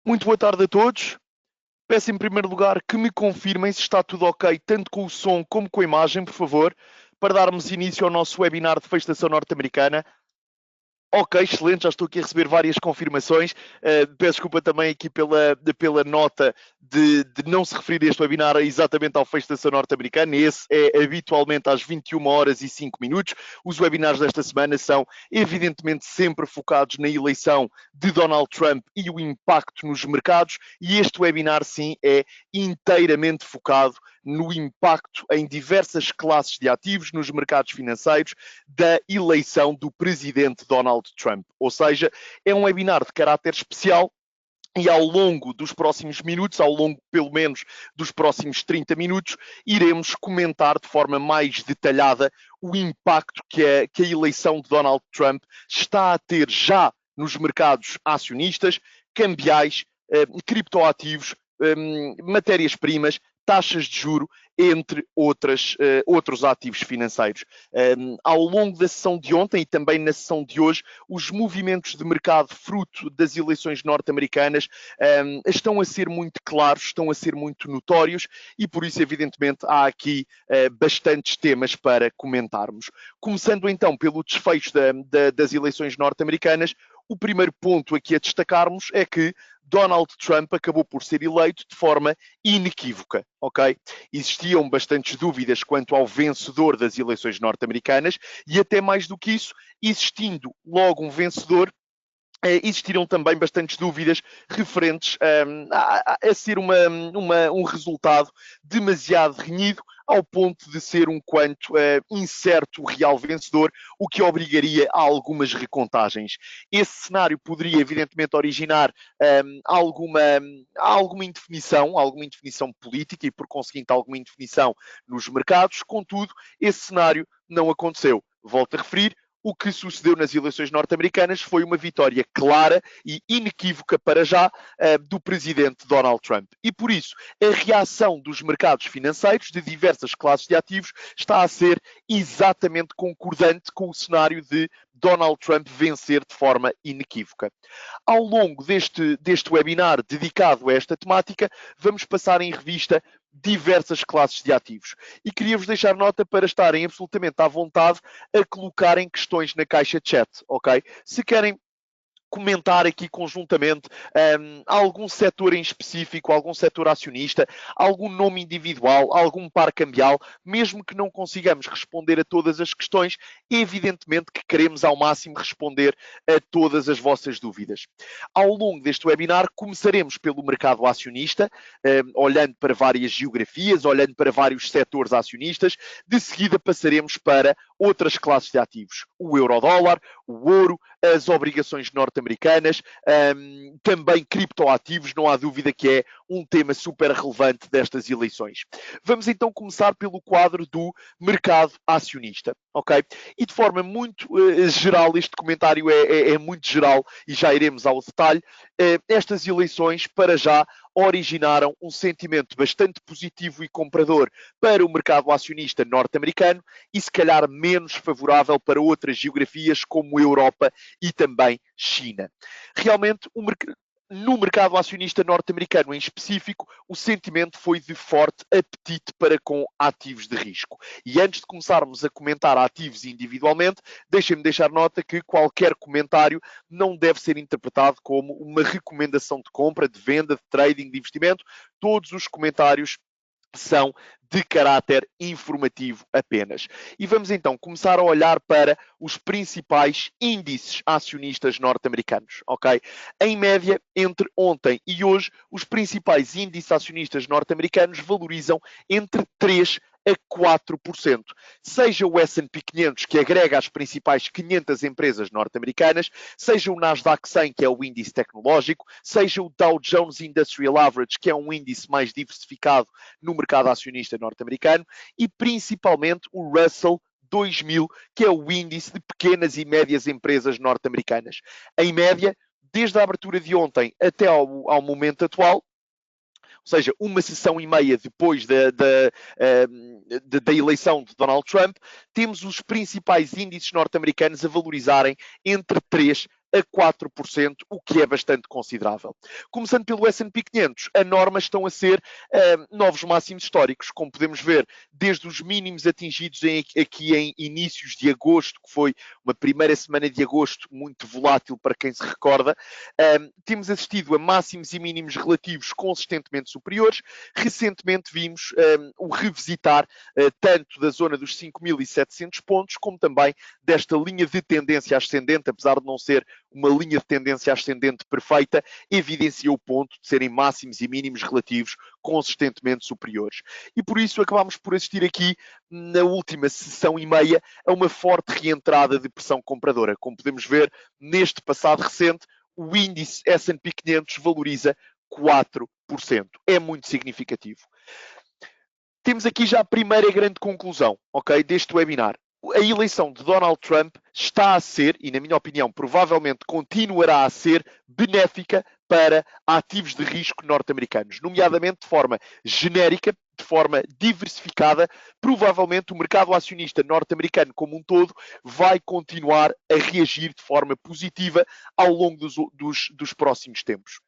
Muito boa tarde a todos. Peço em primeiro lugar que me confirmem se está tudo ok, tanto com o som como com a imagem, por favor, para darmos início ao nosso webinar de feestação norte-americana. Ok, excelente, já estou aqui a receber várias confirmações. Peço desculpa também aqui pela nota de não se referir este webinar exatamente ao Fecho da Ação Norte-Americana. Esse é habitualmente às 21 horas e 5 minutos. Os webinars desta semana são evidentemente sempre focados na eleição de Donald Trump e o impacto nos mercados, e este webinar sim é inteiramente focado no impacto em diversas classes de ativos nos mercados financeiros da eleição do presidente Donald Trump. Ou seja, é um webinar de caráter especial e ao longo dos próximos minutos, ao longo pelo menos dos próximos 30 minutos, iremos comentar de forma mais detalhada o impacto que a eleição de Donald Trump está a ter já nos mercados acionistas, cambiais, criptoativos, matérias-primas, taxas de juro, entre outros ativos financeiros. Ao longo da sessão de ontem e também na sessão de hoje, os movimentos de mercado fruto das eleições norte-americanas estão a ser muito claros, estão a ser muito notórios e por isso, evidentemente, há aqui bastantes temas para comentarmos. Começando então pelo desfecho das eleições norte-americanas, o primeiro ponto aqui a destacarmos é que Donald Trump acabou por ser eleito de forma inequívoca, ok? Existiam bastantes dúvidas quanto ao vencedor das eleições norte-americanas e até mais do que isso, existindo logo um vencedor, existiram também bastantes dúvidas referentes a ser um resultado demasiado renhido, ao ponto de ser um quanto incerto o real vencedor, o que obrigaria a algumas recontagens. Esse cenário poderia, evidentemente, originar alguma indefinição política e, por conseguinte, alguma indefinição nos mercados. Contudo, esse cenário não aconteceu. Volto a referir, o que sucedeu nas eleições norte-americanas foi uma vitória clara e inequívoca para já do presidente Donald Trump. E por isso, a reação dos mercados financeiros de diversas classes de ativos está a ser exatamente concordante com o cenário de Donald Trump vencer de forma inequívoca. Ao longo deste webinar dedicado a esta temática, vamos passar em revista diversas classes de ativos. E queria-vos deixar nota para estarem absolutamente à vontade a colocarem questões na caixa de chat, ok? Se querem comentar aqui conjuntamente algum setor em específico, algum setor acionista, algum nome individual, algum par cambial, mesmo que não consigamos responder a todas as questões, evidentemente que queremos ao máximo responder a todas as vossas dúvidas. Ao longo deste webinar, começaremos pelo mercado acionista, olhando para várias geografias, olhando para vários setores acionistas, de seguida passaremos para outras classes de ativos, o euro-dólar, o ouro, as obrigações norte-americanas, também criptoativos, não há dúvida que é um tema super relevante destas eleições. Vamos então começar pelo quadro do mercado acionista, ok? E de forma muito geral, este comentário é muito geral e já iremos ao detalhe. Estas eleições, para já, originaram um sentimento bastante positivo e comprador para o mercado acionista norte-americano e se calhar menos favorável para outras geografias como Europa e também China. Realmente, no mercado acionista norte-americano em específico, o sentimento foi de forte apetite para com ativos de risco. E antes de começarmos a comentar ativos individualmente, deixem-me deixar nota que qualquer comentário não deve ser interpretado como uma recomendação de compra, de venda, de trading, de investimento. Todos os comentários são de caráter informativo apenas. E vamos então começar a olhar para os principais índices acionistas norte-americanos, ok? Em média, entre ontem e hoje, os principais índices acionistas norte-americanos valorizam entre 3% a 4%. Seja o S&P 500, que agrega as principais 500 empresas norte-americanas, seja o Nasdaq 100, que é o índice tecnológico, seja o Dow Jones Industrial Average, que é um índice mais diversificado no mercado acionista norte-americano, e principalmente o Russell 2000, que é o índice de pequenas e médias empresas norte-americanas. Em média, desde a abertura de ontem até ao momento atual, ou seja, uma sessão e meia depois da eleição de Donald Trump, temos os principais índices norte-americanos a valorizarem entre 3% a 4%, o que é bastante considerável. Começando pelo S&P 500, a norma estão a ser novos máximos históricos, como podemos ver, desde os mínimos atingidos aqui em inícios de agosto, que foi uma primeira semana de agosto muito volátil para quem se recorda, temos assistido a máximos e mínimos relativos consistentemente superiores. Recentemente vimos o revisitar tanto da zona dos 5.700 pontos, como também desta linha de tendência ascendente, apesar de não ser uma linha de tendência ascendente perfeita, evidencia o ponto de serem máximos e mínimos relativos consistentemente superiores. E por isso acabamos por assistir aqui, na última sessão e meia, a uma forte reentrada de pressão compradora. Como podemos ver, neste passado recente, o índice S&P 500 valoriza 4%. É muito significativo. Temos aqui já a primeira grande conclusão, ok, deste webinar. A eleição de Donald Trump está a ser, e na minha opinião provavelmente continuará a ser, benéfica para ativos de risco norte-americanos, nomeadamente de forma genérica, de forma diversificada. Provavelmente o mercado acionista norte-americano como um todo vai continuar a reagir de forma positiva ao longo dos próximos tempos.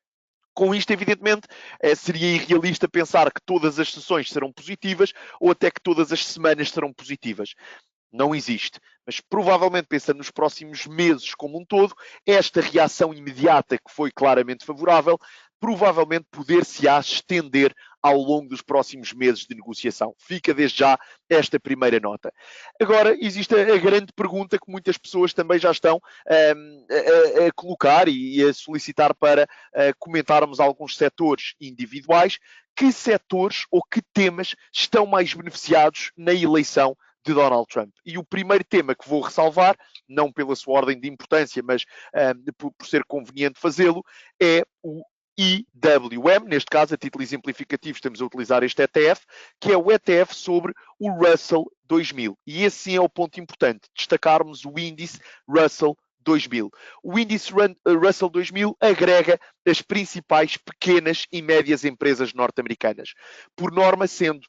Com isto, evidentemente, seria irrealista pensar que todas as sessões serão positivas ou até que todas as semanas serão positivas. Não existe. Mas provavelmente, pensando nos próximos meses como um todo, esta reação imediata, que foi claramente favorável, provavelmente poder-se-á estender ao longo dos próximos meses de negociação. Fica desde já esta primeira nota. Agora, existe a grande pergunta que muitas pessoas também já estão a colocar e a solicitar para comentarmos alguns setores individuais. Que setores ou que temas estão mais beneficiados na eleição de Donald Trump? E o primeiro tema que vou ressalvar, não pela sua ordem de importância, mas por ser conveniente fazê-lo, é o IWM, neste caso, a título exemplificativo, estamos a utilizar este ETF, que é o ETF sobre o Russell 2000. E esse sim é o ponto importante, destacarmos o índice Russell 2000. O índice Russell 2000 agrega as principais pequenas e médias empresas norte-americanas, por norma sendo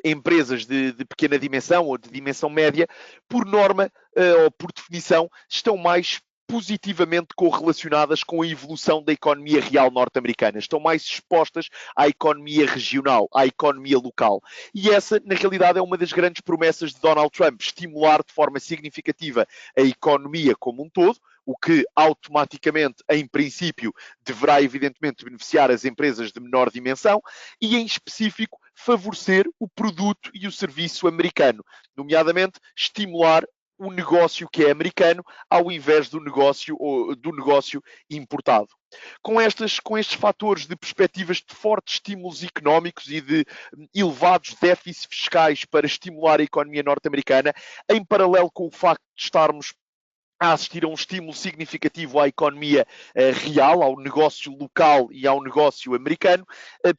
empresas de pequena dimensão ou de dimensão média, por norma ou por definição, estão mais positivamente correlacionadas com a evolução da economia real norte-americana. Estão mais expostas à economia regional, à economia local. E essa, na realidade, é uma das grandes promessas de Donald Trump, estimular de forma significativa a economia como um todo, o que automaticamente, em princípio, deverá evidentemente beneficiar as empresas de menor dimensão e, em específico, favorecer o produto e o serviço americano, nomeadamente estimular o negócio que é americano ao invés do negócio importado. Com estes fatores de perspectivas de fortes estímulos económicos e de elevados déficits fiscais para estimular a economia norte-americana, em paralelo com o facto de estarmos a assistir a um estímulo significativo à economia real, ao negócio local e ao negócio americano,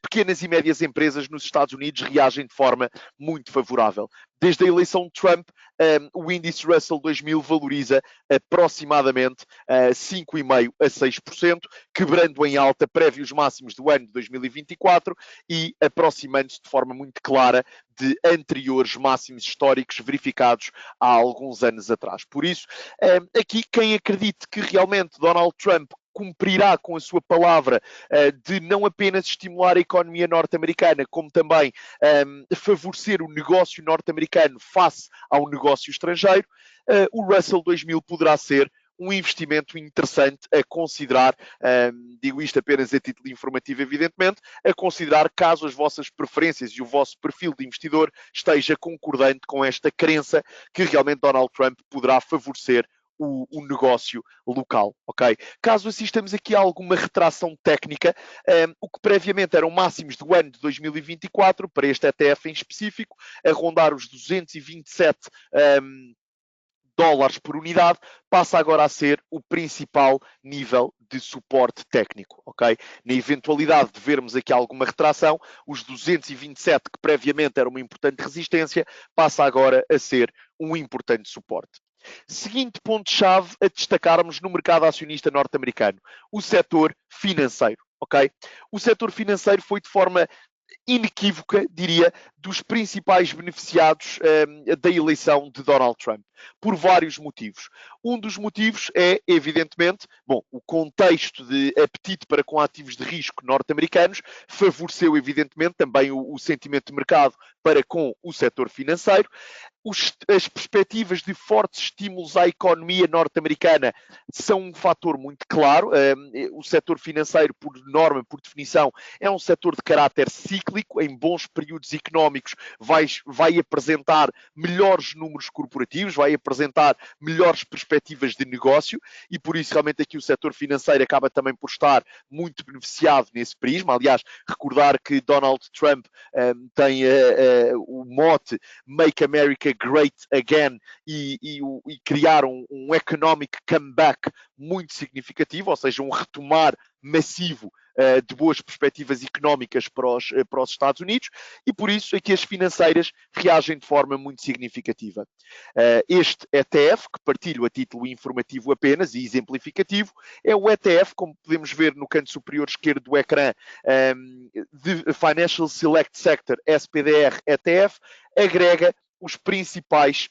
pequenas e médias empresas nos Estados Unidos reagem de forma muito favorável. Desde a eleição de Trump, o índice Russell 2000 valoriza aproximadamente 5,5% a 6%, quebrando em alta prévios máximos do ano de 2024 e aproximando-se de forma muito clara de anteriores máximos históricos verificados há alguns anos atrás. Por isso, aqui quem acredite que realmente Donald Trump cumprirá com a sua palavra de não apenas estimular a economia norte-americana, como também favorecer o negócio norte-americano face ao negócio estrangeiro, o Russell 2000 poderá ser um investimento interessante a considerar, digo isto apenas a título informativo, evidentemente, a considerar caso as vossas preferências e o vosso perfil de investidor esteja concordante com esta crença que realmente Donald Trump poderá favorecer o negócio local, ok? Caso assistamos aqui a alguma retração técnica, o que previamente eram máximos do ano de 2024, para este ETF em específico, a rondar os 227 dólares por unidade, passa agora a ser o principal nível de suporte técnico, ok? Na eventualidade de vermos aqui alguma retração, os 227, que previamente era uma importante resistência, passa agora a ser um importante suporte. Seguinte ponto-chave a destacarmos no mercado acionista norte-americano, o setor financeiro, ok? O setor financeiro foi de forma inequívoca, diria, dos principais beneficiados da eleição de Donald Trump, por vários motivos. Um dos motivos é, evidentemente, bom, o contexto de apetite para com ativos de risco norte-americanos favoreceu, evidentemente, também o sentimento de mercado para com o setor financeiro. As perspectivas de fortes estímulos à economia norte-americana são um fator muito claro. O setor financeiro, por norma, por definição, é um setor de caráter cíclico. Em bons períodos económicos vai apresentar melhores números corporativos, vai apresentar melhores perspectivas de negócio e por isso realmente aqui o setor financeiro acaba também por estar muito beneficiado nesse prisma. Aliás, recordar que Donald Trump tem o mote Make America Great Again e criar um economic comeback muito significativo, ou seja, um retomar massivo de boas perspectivas económicas para os Estados Unidos e por isso aqui as financeiras reagem de forma muito significativa. Este ETF, que partilho a título informativo apenas e exemplificativo, é o ETF, como podemos ver no canto superior esquerdo do ecrã, de Financial Select Sector SPDR ETF, agrega os principais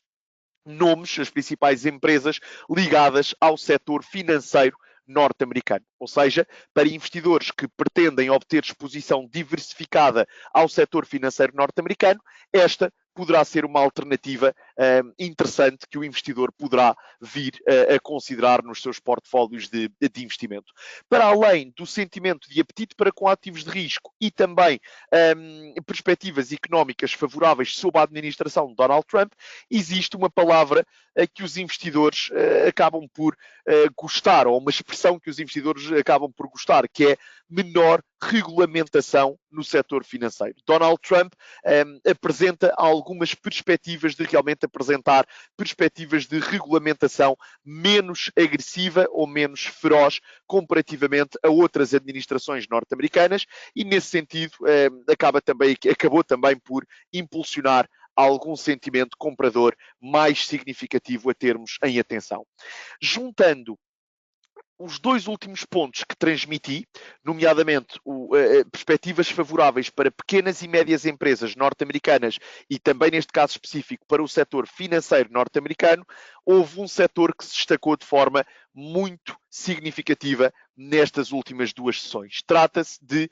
nomes, as principais empresas ligadas ao setor financeiro norte-americano. Ou seja, para investidores que pretendem obter exposição diversificada ao setor financeiro norte-americano, esta poderá ser uma alternativa interessante que o investidor poderá vir a considerar nos seus portfólios de investimento. Para além do sentimento de apetite para com ativos de risco e também perspectivas económicas favoráveis sob a administração de Donald Trump, existe uma palavra que os investidores acabam por gostar, ou uma expressão que os investidores acabam por gostar, que é menor regulamentação no setor financeiro. Donald Trump apresenta algumas perspectivas de realmente apresentar perspectivas de regulamentação menos agressiva ou menos feroz comparativamente a outras administrações norte-americanas e nesse sentido acabou também por impulsionar algum sentimento comprador mais significativo a termos em atenção. Juntando os dois últimos pontos que transmiti, nomeadamente perspectivas favoráveis para pequenas e médias empresas norte-americanas e também, neste caso específico, para o setor financeiro norte-americano, houve um setor que se destacou de forma muito significativa nestas últimas duas sessões. Trata-se de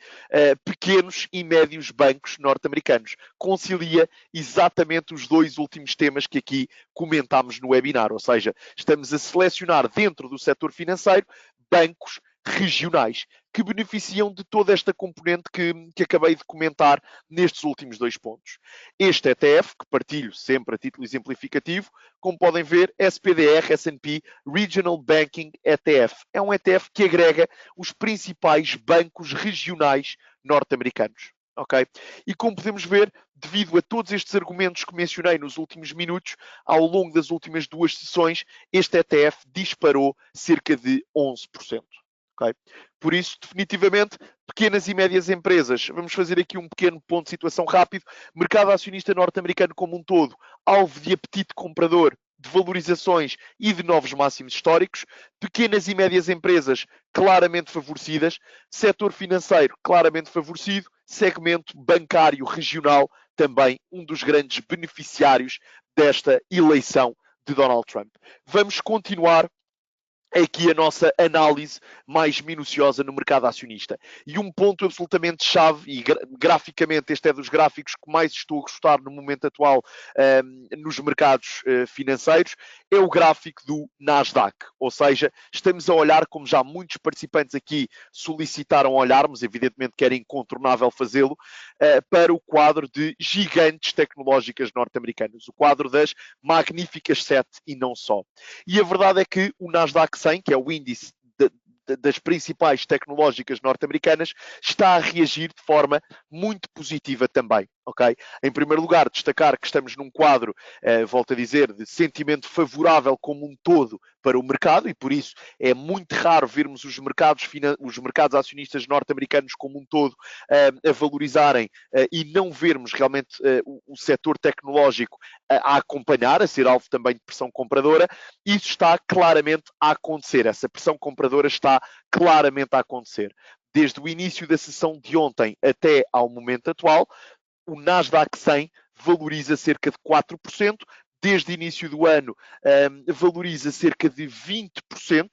pequenos e médios bancos norte-americanos. Concilia exatamente os dois últimos temas que aqui comentámos no webinar, ou seja, estamos a selecionar dentro do setor financeiro bancos regionais que beneficiam de toda esta componente que acabei de comentar nestes últimos dois pontos. Este ETF, que partilho sempre a título exemplificativo, como podem ver, SPDR S&P Regional Banking ETF. É um ETF que agrega os principais bancos regionais norte-americanos. Okay? E como podemos ver, devido a todos estes argumentos que mencionei nos últimos minutos, ao longo das últimas duas sessões, este ETF disparou cerca de 11%. Okay? Por isso, definitivamente, pequenas e médias empresas. Vamos fazer aqui um pequeno ponto de situação rápido. Mercado acionista norte-americano como um todo, alvo de apetite comprador, de valorizações e de novos máximos históricos. Pequenas e médias empresas claramente favorecidas. Setor financeiro claramente favorecido. Segmento bancário regional também um dos grandes beneficiários desta eleição de Donald Trump. Vamos continuar aqui a nossa análise mais minuciosa no mercado acionista. E um ponto absolutamente chave, e graficamente este é dos gráficos que mais estou a gostar no momento atual nos mercados financeiros, é o gráfico do Nasdaq. Ou seja, estamos a olhar, como já muitos participantes aqui solicitaram olharmos, evidentemente que era incontornável fazê-lo, para o quadro de gigantes tecnológicas norte-americanas, o quadro das magníficas 7 e não só. E a verdade é que o Nasdaq 100, que é o índice das principais tecnológicas norte-americanas, está a reagir de forma muito positiva também. Okay? Em primeiro lugar, destacar que estamos num quadro, volto a dizer, de sentimento favorável como um todo para o mercado e por isso é muito raro vermos os mercados acionistas norte-americanos como um todo a valorizarem e não vermos realmente o setor tecnológico a acompanhar, a ser alvo também de pressão compradora. Isso está claramente a acontecer. Essa pressão compradora está claramente a acontecer. Desde o início da sessão de ontem até ao momento atual, o Nasdaq 100 valoriza cerca de 4%, desde o início do ano valoriza cerca de 20%,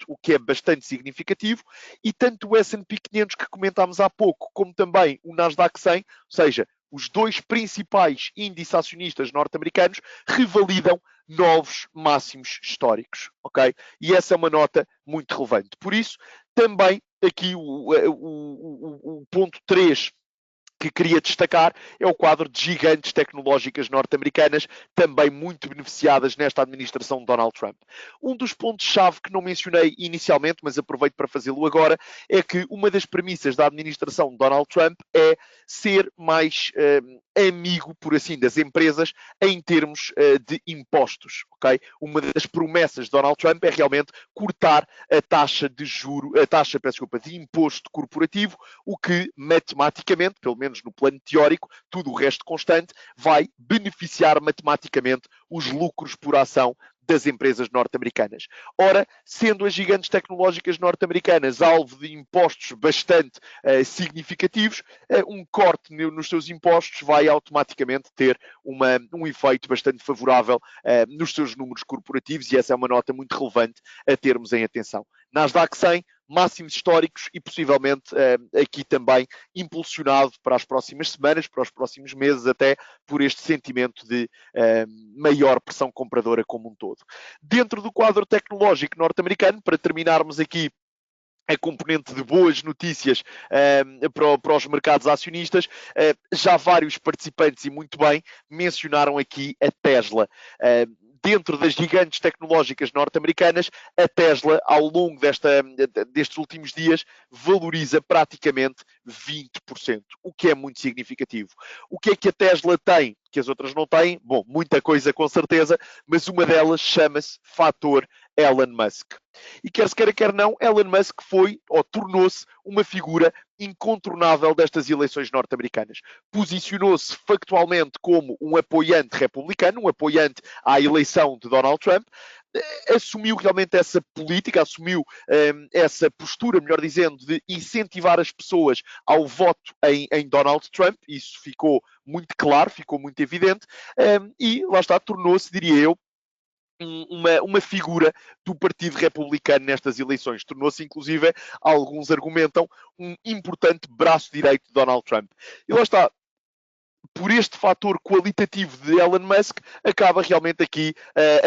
o que é bastante significativo, e tanto o S&P 500 que comentámos há pouco, como também o Nasdaq 100, ou seja, os dois principais índices acionistas norte-americanos, revalidam novos máximos históricos, ok? E essa é uma nota muito relevante. Por isso, também aqui o ponto 3 que queria destacar é o quadro de gigantes tecnológicas norte-americanas, também muito beneficiadas nesta administração de Donald Trump. Um dos pontos-chave que não mencionei inicialmente, mas aproveito para fazê-lo agora, é que uma das premissas da administração de Donald Trump é ser mais amigo, por assim, das empresas em termos de impostos, ok? Uma das promessas de Donald Trump é realmente cortar a taxa de juro, a taxa, peço desculpa, de imposto corporativo, o que matematicamente, pelo menos no plano teórico, tudo o resto constante, vai beneficiar matematicamente os lucros por ação das empresas norte-americanas. Ora, sendo as gigantes tecnológicas norte-americanas alvo de impostos bastante significativos, um corte nos seus impostos vai automaticamente ter um efeito bastante favorável nos seus números corporativos, e essa é uma nota muito relevante a termos em atenção. Nasdaq 100, máximos históricos e possivelmente aqui também impulsionado para as próximas semanas, para os próximos meses, até por este sentimento de maior pressão compradora como um todo. Dentro do quadro tecnológico norte-americano, para terminarmos aqui a componente de boas notícias para os mercados acionistas, já vários participantes, e muito bem, mencionaram aqui a Tesla. Dentro das gigantes tecnológicas norte-americanas, a Tesla, ao longo destes últimos dias, valoriza praticamente 20%, o que é muito significativo. O que é que a Tesla tem que as outras não têm? Bom, muita coisa com certeza, mas uma delas chama-se fator Elon Musk. E quer se queira, quer não, Elon Musk foi ou tornou-se uma figura incontornável destas eleições norte-americanas. Posicionou-se factualmente como um apoiante republicano, um apoiante à eleição de Donald Trump, assumiu realmente essa política, assumiu essa postura, melhor dizendo, de incentivar as pessoas ao voto em Donald Trump. Isso ficou muito claro, ficou muito evidente, e lá está, tornou-se, diria eu, uma figura do Partido Republicano nestas eleições. Tornou-se, inclusive, alguns argumentam, um importante braço direito de Donald Trump. E lá está, por este fator qualitativo de Elon Musk, acaba realmente aqui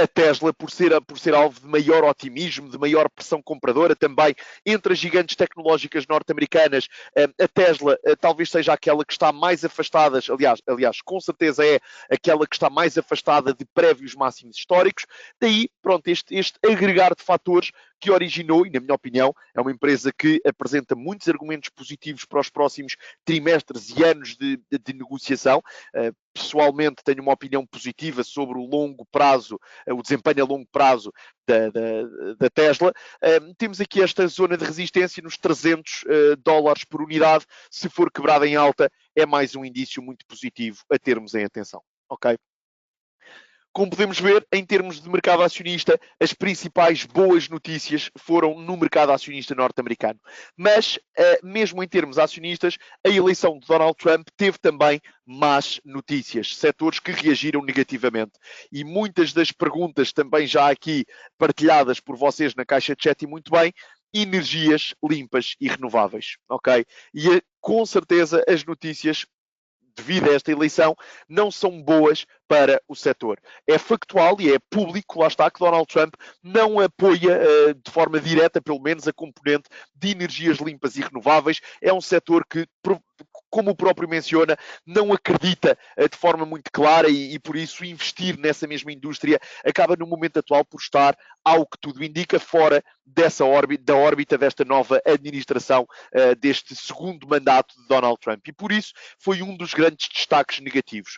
a Tesla por ser alvo de maior otimismo, de maior pressão compradora também entre as gigantes tecnológicas norte-americanas. A Tesla talvez seja aquela que está mais afastada, aliás, com certeza é aquela que está mais afastada de prévios máximos históricos. Daí, pronto, este agregar de fatores que originou, e na minha opinião, é uma empresa que apresenta muitos argumentos positivos para os próximos trimestres e anos de negociação. Pessoalmente tenho uma opinião positiva sobre o longo prazo, o desempenho a longo prazo da Tesla. Temos aqui esta zona de resistência nos $300 por unidade. Se for quebrada em alta, é mais um indício muito positivo a termos em atenção. Ok? Como podemos ver, em termos de mercado acionista, as principais boas notícias foram no mercado acionista norte-americano. Mas, mesmo em termos acionistas, a eleição de Donald Trump teve também más notícias, setores que reagiram negativamente. E muitas das perguntas também já aqui partilhadas por vocês na caixa de chat, e muito bem, energias limpas e renováveis, ok? E com certeza as notícias devido a esta eleição, não são boas para o setor. É factual e é público, lá está, que Donald Trump não apoia de forma direta, pelo menos, a componente de energias limpas e renováveis. É um setor que, como o próprio menciona, não acredita de forma muito clara e por isso investir nessa mesma indústria acaba no momento atual por estar, ao que tudo indica, fora da órbita desta nova administração, deste segundo mandato de Donald Trump. E por isso foi um dos grandes destaques negativos.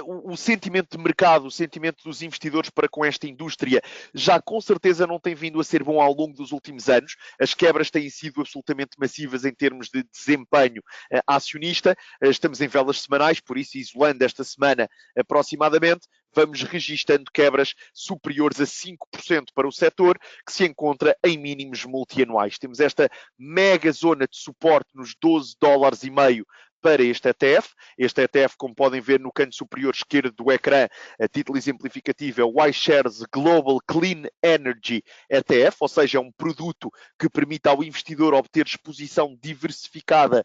O sentimento de mercado, o sentimento dos investidores para com esta indústria já com certeza não tem vindo a ser bom ao longo dos últimos anos. As quebras têm sido absolutamente massivas em termos de desempenho acionista. Estamos em velas semanais, por isso, isolando esta semana aproximadamente, vamos registando quebras superiores a 5% para o setor, que se encontra em mínimos multianuais. Temos esta mega zona de suporte nos $12,5 para este ETF. Este ETF, como podem ver no canto superior esquerdo do ecrã, a título exemplificativo é o iShares Global Clean Energy ETF, ou seja, é um produto que permite ao investidor obter exposição diversificada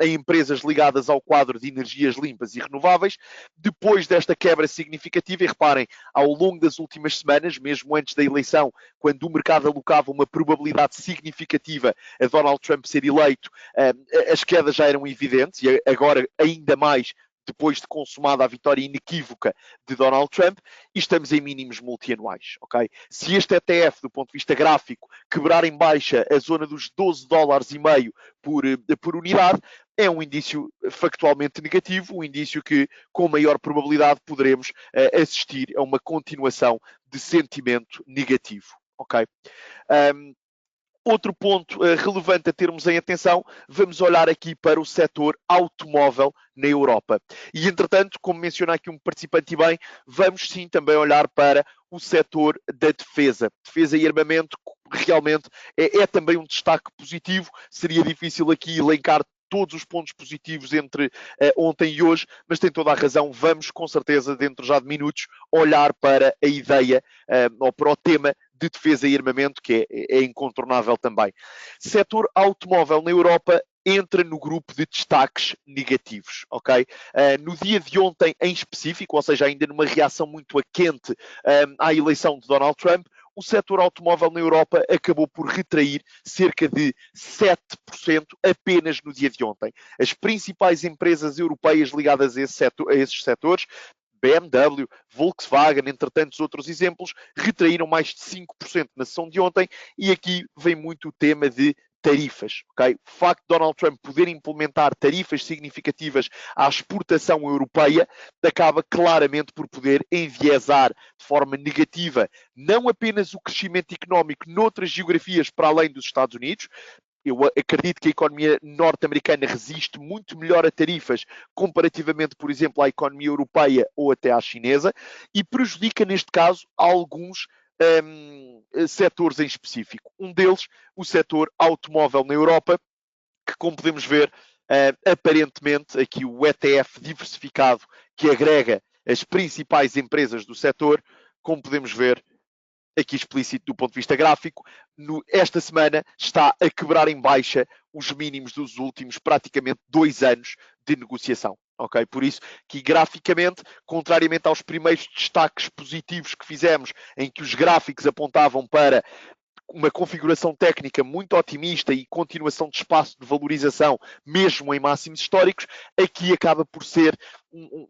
em empresas ligadas ao quadro de energias limpas e renováveis. Depois desta quebra significativa, e reparem, ao longo das últimas semanas, mesmo antes da eleição, quando o mercado alocava uma probabilidade significativa a Donald Trump ser eleito, as quedas já eram evidentes e agora ainda mais depois de consumada a vitória inequívoca de Donald Trump, e estamos em mínimos multianuais, ok? Se este ETF, do ponto de vista gráfico, quebrar em baixa a zona dos 12 dólares e meio por unidade, é um indício factualmente negativo, um indício que, com maior probabilidade, poderemos assistir a uma continuação de sentimento negativo, ok? Outro ponto relevante a termos em atenção, vamos olhar aqui para o setor automóvel na Europa. E, entretanto, como menciona aqui um participante e bem, vamos sim também olhar para o setor da defesa. Defesa e armamento realmente é também um destaque positivo. Seria difícil aqui elencar todos os pontos positivos entre ontem e hoje, mas tem toda a razão. Vamos, com certeza, dentro já de minutos, olhar para a ideia ou para o tema de defesa e armamento, que é incontornável também. Setor automóvel na Europa entra no grupo de destaques negativos, ok? No dia de ontem em específico, ou seja, ainda numa reação muito quente à eleição de Donald Trump, o setor automóvel na Europa acabou por retrair cerca de 7% apenas no dia de ontem. As principais empresas europeias ligadas a esses setores, BMW, Volkswagen, entre tantos outros exemplos, retraíram mais de 5% na sessão de ontem, e aqui vem muito o tema de tarifas, ok? O facto de Donald Trump poder implementar tarifas significativas à exportação europeia acaba claramente por poder enviesar de forma negativa não apenas o crescimento económico noutras geografias para além dos Estados Unidos. Eu acredito que a economia norte-americana resiste muito melhor a tarifas comparativamente, por exemplo, à economia europeia ou até à chinesa, e prejudica, neste caso, alguns setores em específico. Um deles, o setor automóvel na Europa, que, como podemos ver, aparentemente, aqui o ETF diversificado que agrega as principais empresas do setor, como podemos ver, aqui explícito do ponto de vista gráfico, esta semana está a quebrar em baixa os mínimos dos últimos praticamente 2 anos de negociação. Ok? Por isso que graficamente, contrariamente aos primeiros destaques positivos que fizemos, em que os gráficos apontavam para uma configuração técnica muito otimista e continuação de espaço de valorização, mesmo em máximos históricos, aqui acaba por ser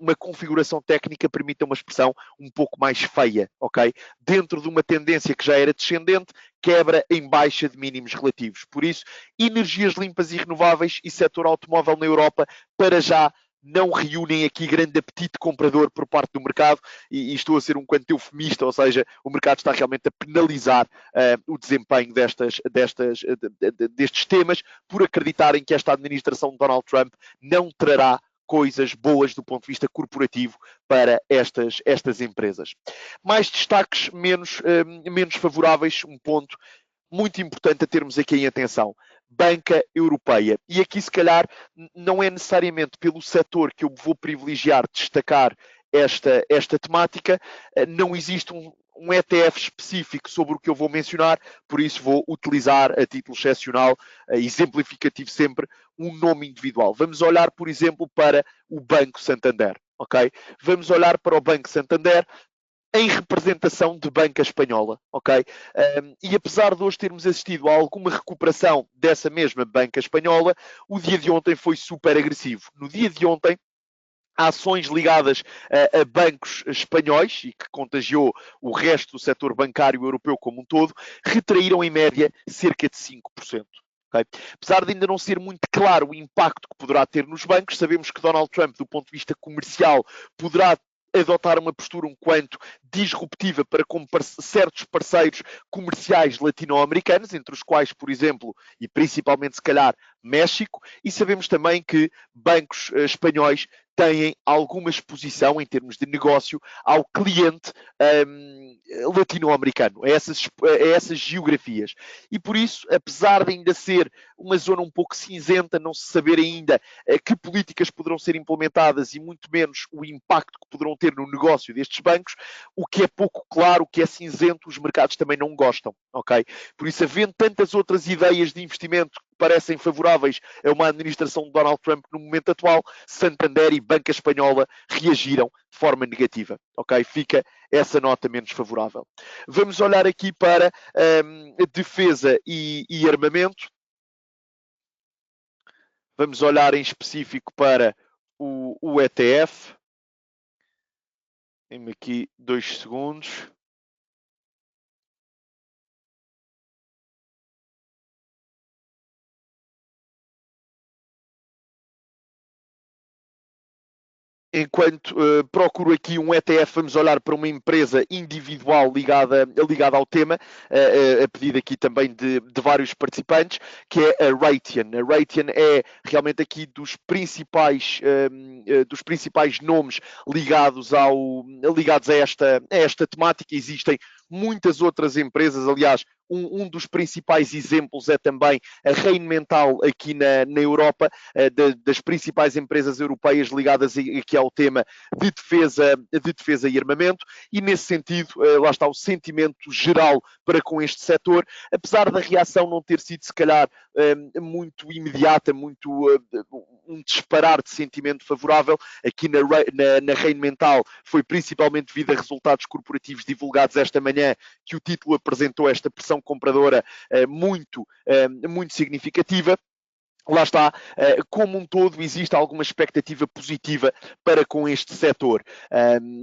uma configuração técnica, permita uma expressão, um pouco mais feia, ok? Dentro de uma tendência que já era descendente, quebra em baixa de mínimos relativos. Por isso, energias limpas e renováveis e setor automóvel na Europa, para já, não reúnem aqui grande apetite comprador por parte do mercado, e estou a ser um quanto eufemista, ou seja, o mercado está realmente a penalizar o desempenho destes temas, por acreditarem que esta administração de Donald Trump não trará coisas boas do ponto de vista corporativo para estas empresas. Mais destaques menos favoráveis, um ponto muito importante a termos aqui em atenção: banca europeia. E aqui, se calhar, não é necessariamente pelo setor que eu vou privilegiar destacar esta temática. Não existe um ETF específico sobre o que eu vou mencionar, por isso vou utilizar a título excepcional, exemplificativo sempre, um nome individual. Vamos olhar, por exemplo, para o Banco Santander, ok? Vamos olhar para o Banco Santander em representação de banca espanhola, ok? E apesar de hoje termos assistido a alguma recuperação dessa mesma banca espanhola, o dia de ontem foi super agressivo. No dia de ontem, ações ligadas a bancos espanhóis, e que contagiou o resto do setor bancário europeu como um todo, retraíram em média cerca de 5%. Okay? Apesar de ainda não ser muito claro o impacto que poderá ter nos bancos, sabemos que Donald Trump, do ponto de vista comercial, poderá adotar uma postura um quanto disruptiva para com certos parceiros comerciais latino-americanos, entre os quais, por exemplo, e principalmente se calhar, México, e sabemos também que bancos espanhóis têm alguma exposição em termos de negócio ao cliente latino-americano, a essas geografias. E por isso, apesar de ainda ser uma zona um pouco cinzenta, não se saber ainda que políticas poderão ser implementadas e muito menos o impacto que poderão ter no negócio destes bancos, o que é pouco claro, o que é cinzento, os mercados também não gostam, ok? Por isso, havendo tantas outras ideias de investimento que parecem favoráveis a uma administração de Donald Trump no momento atual, Santander e Banca Espanhola reagiram de forma negativa, ok? Fica essa nota menos favorável. Vamos olhar aqui para defesa e armamento. Vamos olhar em específico para o ETF. Tem-me aqui 2 segundos. Enquanto procuro aqui um ETF, vamos olhar para uma empresa individual ligada ao tema, a pedido aqui também de vários participantes, que é a Raytheon. A Raytheon é realmente aqui dos principais nomes ligados a esta temática. Existem muitas outras empresas, aliás, um dos principais exemplos é também a Rheinmetall aqui na Europa, das principais empresas europeias ligadas aqui ao tema de defesa e armamento, e nesse sentido, lá está o sentimento geral para com este setor, apesar da reação não ter sido, se calhar, muito imediata, um disparar de sentimento favorável, aqui na Rheinmetall foi principalmente devido a resultados corporativos divulgados esta manhã, que o título apresentou esta pressão compradora muito significativa. Lá está, como um todo, existe alguma expectativa positiva para com este setor,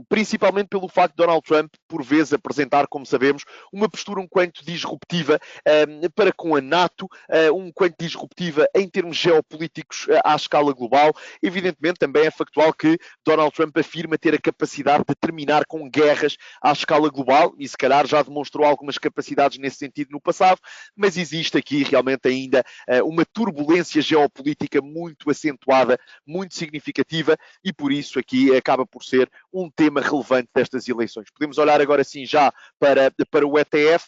principalmente pelo facto de Donald Trump, por vezes, apresentar, como sabemos, uma postura um quanto disruptiva para com a NATO, um quanto disruptiva em termos geopolíticos à escala global. Evidentemente, também é factual que Donald Trump afirma ter a capacidade de terminar com guerras à escala global, e se calhar já demonstrou algumas capacidades nesse sentido no passado, mas existe aqui realmente ainda uma turbulência geopolítica muito acentuada, muito significativa, e por isso aqui acaba por ser um tema relevante destas eleições. Podemos olhar agora sim já para o ETF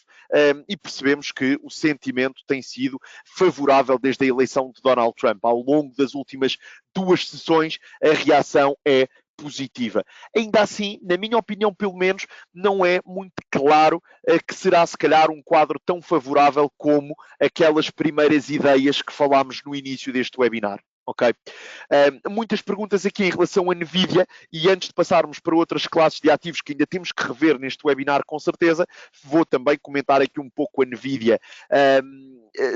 e percebemos que o sentimento tem sido favorável desde a eleição de Donald Trump. Ao longo das últimas 2 sessões, a reação é positiva. Ainda assim, na minha opinião, pelo menos, não é muito claro que será, se calhar, um quadro tão favorável como aquelas primeiras ideias que falámos no início deste webinar. Ok? Muitas perguntas aqui em relação à NVIDIA, e antes de passarmos para outras classes de ativos que ainda temos que rever neste webinar, com certeza, vou também comentar aqui um pouco a NVIDIA.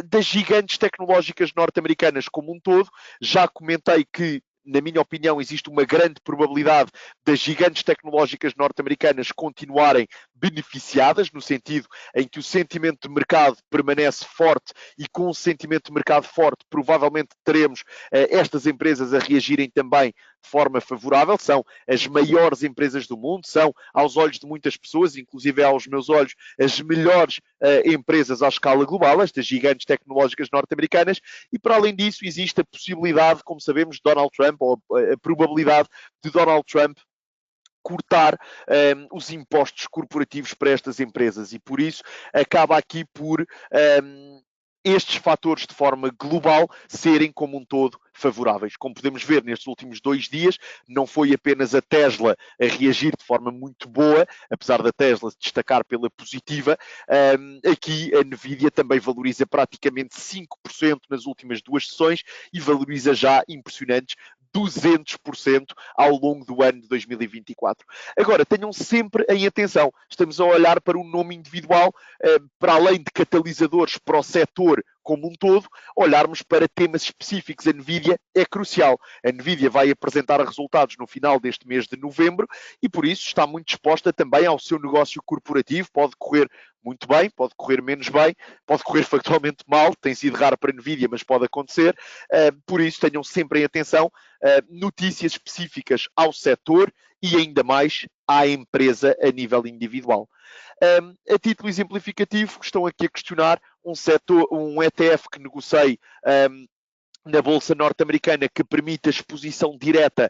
Das gigantes tecnológicas norte-americanas como um todo, já comentei que, na minha opinião, existe uma grande probabilidade das gigantes tecnológicas norte-americanas continuarem beneficiadas, no sentido em que o sentimento de mercado permanece forte, e com o sentimento de mercado forte, provavelmente teremos estas empresas a reagirem também de forma favorável. São as maiores empresas do mundo, são, aos olhos de muitas pessoas, inclusive aos meus olhos, as melhores empresas à escala global, estas gigantes tecnológicas norte-americanas, e para além disso existe a possibilidade, como sabemos, de Donald Trump, ou a probabilidade de Donald Trump cortar os impostos corporativos para estas empresas, e por isso acaba aqui por estes fatores de forma global serem como um todo favoráveis. Como podemos ver nestes últimos 2 dias, não foi apenas a Tesla a reagir de forma muito boa, apesar da Tesla se destacar pela positiva, aqui a NVIDIA também valoriza praticamente 5% nas últimas 2 sessões e valoriza já impressionantes 200% ao longo do ano de 2024. Agora, tenham sempre em atenção, estamos a olhar para um nome individual, para além de catalisadores para o setor como um todo, olharmos para temas específicos. A NVIDIA é crucial. A NVIDIA vai apresentar resultados no final deste mês de novembro e, por isso, está muito disposta também ao seu negócio corporativo. Pode correr muito bem, pode correr menos bem, pode correr factualmente mal, tem sido raro para a NVIDIA, mas pode acontecer. Por isso, tenham sempre em atenção notícias específicas ao setor e ainda mais à empresa a nível individual. A título exemplificativo, estão aqui a questionar um ETF que negociei na Bolsa norte-americana que permite a exposição direta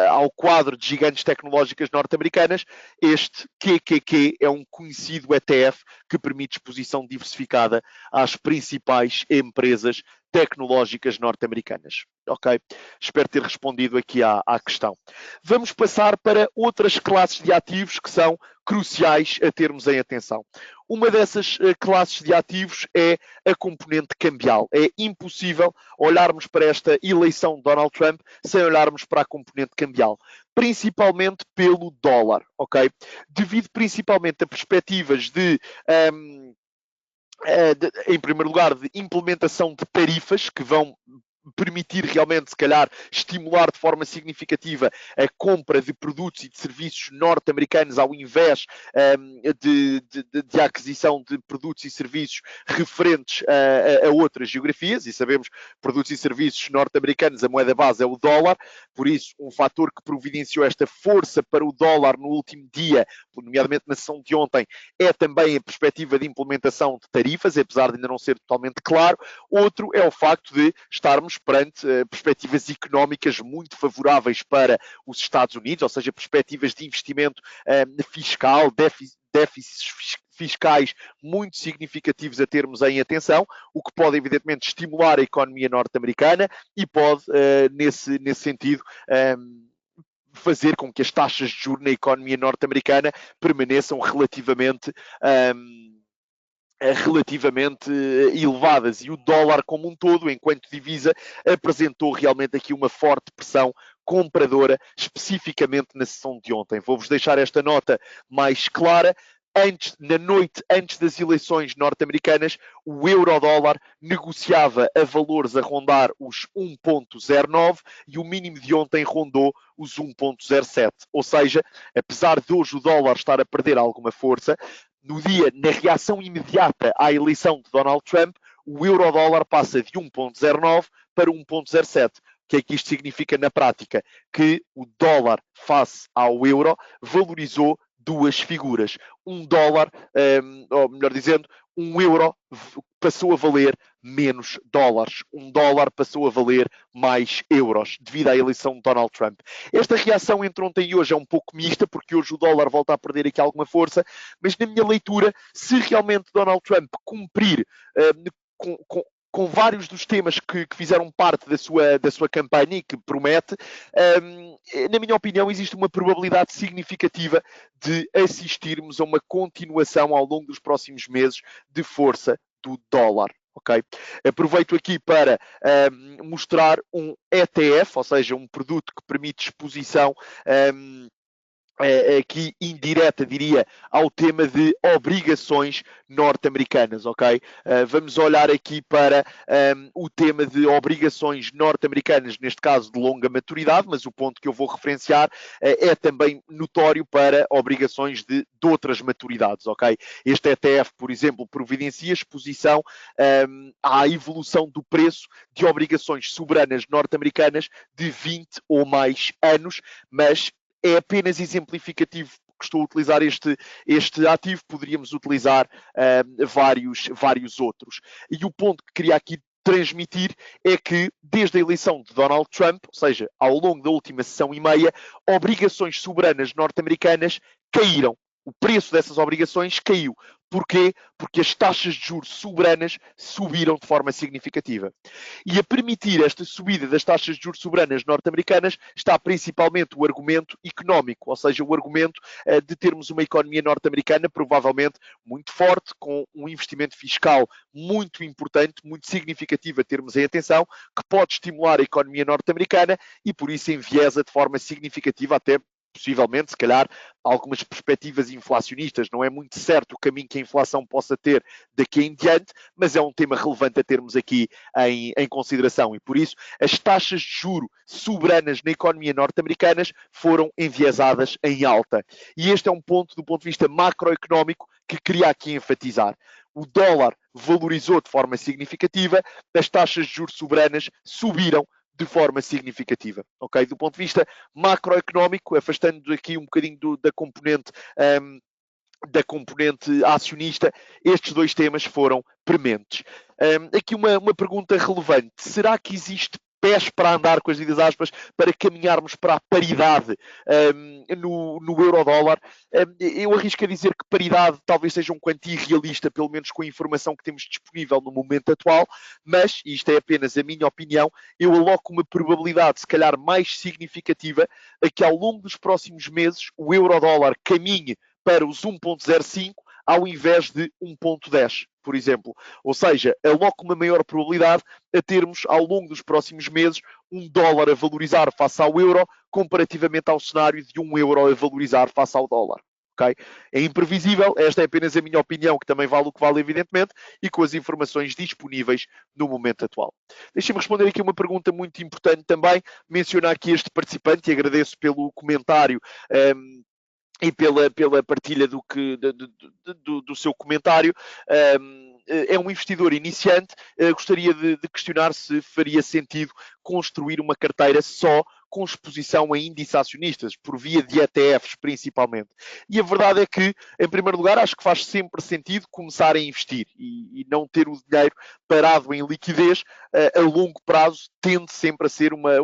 ao quadro de gigantes tecnológicas norte-americanas. Este QQQ é um conhecido ETF que permite exposição diversificada às principais empresas tecnológicas norte-americanas. Ok? Espero ter respondido aqui à questão. Vamos passar para outras classes de ativos que são cruciais a termos em atenção. Uma dessas classes de ativos é a componente cambial. É impossível olharmos para esta eleição de Donald Trump sem olharmos para a componente cambial, principalmente pelo dólar, ok? Devido principalmente a perspectivas em primeiro lugar, de implementação de tarifas que vão permitir realmente, se calhar, estimular de forma significativa a compra de produtos e de serviços norte-americanos ao invés de aquisição de produtos e serviços referentes a outras geografias, e sabemos produtos e serviços norte-americanos, a moeda base é o dólar, por isso um fator que providenciou esta força para o dólar no último dia, nomeadamente na sessão de ontem, é também a perspectiva de implementação de tarifas, apesar de ainda não ser totalmente claro. Outro é o facto de estarmos perante perspectivas económicas muito favoráveis para os Estados Unidos, ou seja, perspectivas de investimento fiscal, déficits fiscais muito significativos a termos em atenção, o que pode evidentemente estimular a economia norte-americana e pode, nesse sentido, fazer com que as taxas de juros na economia norte-americana permaneçam relativamente elevadas, e o dólar como um todo, enquanto divisa, apresentou realmente aqui uma forte pressão compradora, especificamente na sessão de ontem. Vou-vos deixar esta nota mais clara. Na noite antes das eleições norte-americanas, o euro-dólar negociava a valores a rondar os 1,09 e o mínimo de ontem rondou os 1,07. Ou seja, apesar de hoje o dólar estar a perder alguma força, no dia, na reação imediata à eleição de Donald Trump, o euro-dólar passa de 1,09 para 1,07. O que é que isto significa na prática? Que o dólar face ao euro valorizou duas figuras. Um dólar, ou melhor dizendo, um euro passou a valer menos dólares. Um dólar passou a valer mais euros, devido à eleição de Donald Trump. Esta reação entre ontem e hoje é um pouco mista, porque hoje o dólar volta a perder aqui alguma força, mas na minha leitura, se realmente Donald Trump cumprir com vários dos temas que fizeram parte da sua campanha e que promete, na minha opinião, existe uma probabilidade significativa de assistirmos a uma continuação ao longo dos próximos meses de força do dólar. Okay? Aproveito aqui para mostrar um ETF, ou seja, um produto que permite exposição aqui indireta, diria, ao tema de obrigações norte-americanas, ok? Vamos olhar aqui para o tema de obrigações norte-americanas, neste caso de longa maturidade, mas o ponto que eu vou referenciar é também notório para obrigações de outras maturidades, ok? Este ETF, por exemplo, providencia exposição à evolução do preço de obrigações soberanas norte-americanas de 20 ou mais anos, mas é apenas exemplificativo que estou a utilizar este ativo, poderíamos utilizar vários outros. E o ponto que queria aqui transmitir é que, desde a eleição de Donald Trump, ou seja, ao longo da última sessão e meia, obrigações soberanas norte-americanas caíram. O preço dessas obrigações caiu. Porquê? Porque as taxas de juros soberanas subiram de forma significativa. E a permitir esta subida das taxas de juros soberanas norte-americanas está principalmente o argumento económico, ou seja, o argumento de termos uma economia norte-americana provavelmente muito forte, com um investimento fiscal muito importante, muito significativo a termos em atenção, que pode estimular a economia norte-americana e por isso enviesa de forma significativa até possivelmente, se calhar, algumas perspectivas inflacionistas. Não é muito certo o caminho que a inflação possa ter daqui em diante, mas é um tema relevante a termos aqui em consideração. E por isso, as taxas de juro soberanas na economia norte-americana foram enviesadas em alta. E este é um ponto, do ponto de vista macroeconómico, que queria aqui enfatizar. O dólar valorizou de forma significativa, as taxas de juros soberanas subiram de forma significativa, ok? Do ponto de vista macroeconómico, afastando aqui um bocadinho da componente acionista, estes dois temas foram prementes. Aqui uma pergunta relevante. Será que existe pés para andar, com as devidas aspas, para caminharmos para a paridade no euro-dólar? Eu arrisco a dizer que paridade talvez seja um quanto irrealista, pelo menos com a informação que temos disponível no momento atual, mas, e isto é apenas a minha opinião, eu aloco uma probabilidade, se calhar mais significativa, a que ao longo dos próximos meses o euro-dólar caminhe para os 1,05 ao invés de 1,10, por exemplo. Ou seja, aloco uma maior probabilidade a termos, ao longo dos próximos meses, um dólar a valorizar face ao euro, comparativamente ao cenário de um euro a valorizar face ao dólar. Okay? É imprevisível, esta é apenas a minha opinião, que também vale o que vale, evidentemente, e com as informações disponíveis no momento atual. Deixem-me responder aqui uma pergunta muito importante também, mencionar aqui este participante, e agradeço pelo comentário e pela partilha do seu comentário. É um investidor iniciante, gostaria de questionar se faria sentido construir uma carteira só com exposição a índices acionistas, por via de ETFs principalmente. E a verdade é que, em primeiro lugar, acho que faz sempre sentido começar a investir e não ter o dinheiro parado em liquidez a longo prazo tende sempre a ser uma